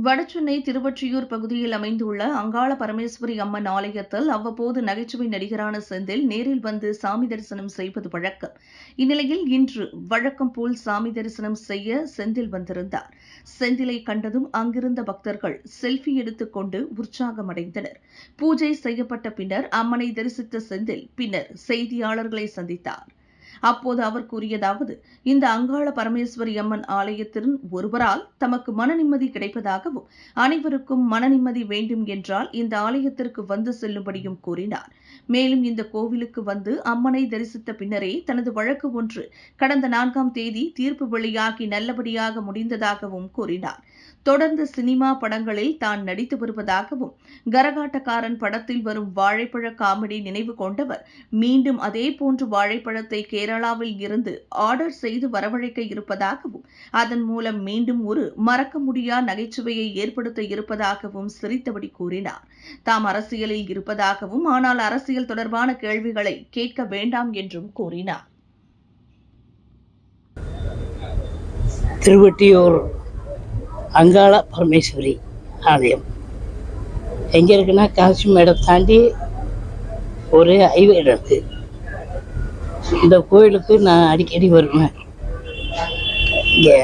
வடசென்னை திருவொற்றியூர் பகுதியில் அமைந்துள்ள அங்காள பரமேஸ்வரி அம்மன் ஆலயத்தில் அவ்வப்போது நகைச்சுவை நடிகரான செந்தில் நேரில் வந்து சாமி தரிசனம் செய்வது வழக்கம். இந்நிலையில் இன்று வழக்கம் போல் சாமி தரிசனம் செய்ய செந்தில் வந்திருந்தார். செந்திலை கண்டதும் அங்கிருந்த பக்தர்கள் செல்ஃபி எடுத்துக் கொண்டு உற்சாகமடைந்தனர். பூஜை செய்யப்பட்ட பின்னர் அம்மனை தரிசித்த செந்தில் பின்னர் செய்தியாளர்களை சந்தித்தார். அப்போது அவர் கூறியதாவது, இந்த அங்காள பரமேஸ்வரி அம்மன் ஆலயத்தின் ஒருவரால் தமக்கு மன நிம்மதி கிடைப்பதாகவும், அனைவருக்கும் மன நிம்மதி வேண்டும் என்றால் இந்த ஆலயத்திற்கு வந்து செல்லும்படியும் கூறினார். மேலும் இந்த கோவிலுக்கு வந்து அம்மனை தரிசித்த பின்னரே தனது வழக்கு ஒன்று கடந்த 4ஆம் தேதி தீர்ப்பு வெளியாகி நல்லபடியாக முடிந்ததாகவும் கூறினார். தொடர்ந்து சினிமா படங்களில் தான் நடித்து வருவதாகவும், கரகாட்டக்காரன் படத்தில் வரும் வாழைப்பழ காமெடி நினைவு கொண்டவர் மீண்டும் அதேபோன்று வாழைப்பழத்தை கேரளாவில் இருந்து ஆர்டர் செய்து வரவழைக்க இருப்பதாகவும், அதன் மூலம் மீண்டும் ஒரு மறக்க முடியா நகைச்சுவையை ஏற்படுத்த இருப்பதாகவும் சிரித்தபடி கூறினார். தாம் அரசியலில் இருப்பதாகவும், ஆனால் அரசியல் தொடர்பான கேள்விகளை கேட்க வேண்டாம் என்றும் கூறினார். திருவொற்றியூர் அங்காள பரமேஸ்வரி ஆலயம் எங்கே இருக்குன்னா, காசி மேடம் தாண்டி ஒரு ஹைவே இருக்கு. இந்த கோயிலுக்கு நான் அடிக்கடி வருவேன். இங்கே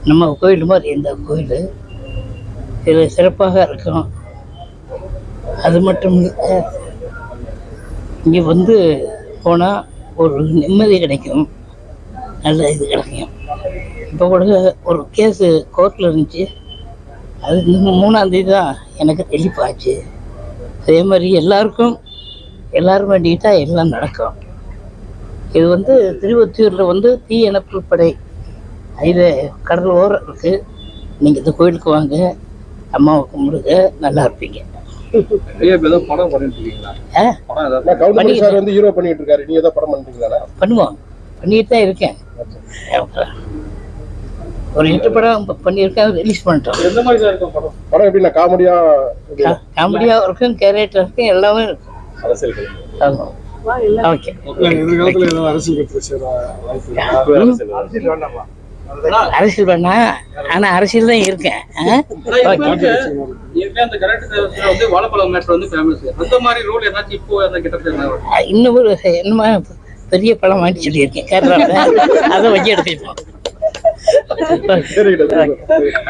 நம்ம கோயில் மாதிரி இந்த கோயில் இது சிறப்பாக இருக்கும். அது மட்டும் இல்லை, இங்கே வந்து போனால் ஒரு நிம்மதி கிடைக்கும், நல்ல இது கிடைக்கும். இப்போ கூட ஒரு கேஸு கோர்ட்டில் இருந்துச்சு, அது 3ஆம் தேதி தான் எனக்கு தெளிப்பாச்சு. அதே மாதிரி எல்லாரும் வேண்டிக்கிட்டா எல்லாம் நடக்கும். இது வந்து திருவொற்றியூரில் வந்து தீயணைப்பு படை இது கடல் ஓரம் இருக்குது. நீங்கள் இந்த கோயிலுக்கு வாங்க, அம்மாவை கும்பிடுங்க, நல்லா இருப்பீங்க. பண்ணுவோம், பண்ணிட்டு தான் இருக்கேன். ஒரு 8 படம் பண்ணியிருக்கேன், ரிலீஸ் பண்ணிட்டோம். எந்த மாதிரி தான் இருக்கும் படம்? படம் எப்படின்னா காமெடியா இருக்கும், கேரக்டர் இருக்கும், எல்லாமே இருக்கும். ஓகே. எதிர்காலத்துல ஏதோ அரசியல் அரசியல் பண்ணா, ஆனா அரசியல் தான் இருக்கேன். இன்னும் ஒரு என்னமா பெரிய படம் வாங்கி சொல்லியிருக்கேன் கேரளாவில், அதை வச்சு எடுத்துக்கலாம்.